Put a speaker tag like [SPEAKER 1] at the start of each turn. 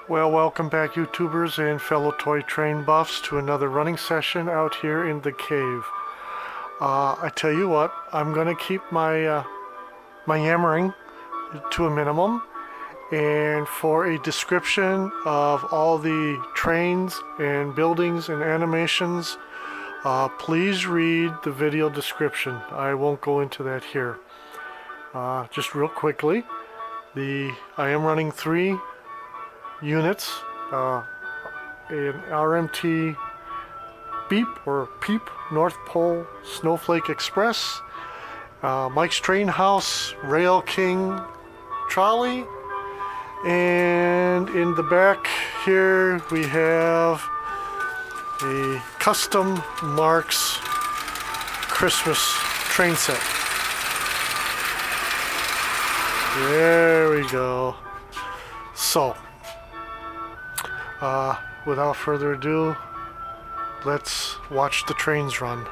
[SPEAKER 1] Well, welcome back YouTubers and fellow toy train buffs to another running session out here in the cave. I tell you what, I'm gonna keep my yammering to a minimum, and for a description of all the trains and buildings and animations, please read the video description. I won't go into that here. Just real quickly, I am running 3 units, an RMT Beep or Peep North Pole Snowflake Express, Mike's Train House Rail King Trolley, and in the back here we have a custom Marks Christmas train set. There we go. So, without further ado, let's watch the trains run.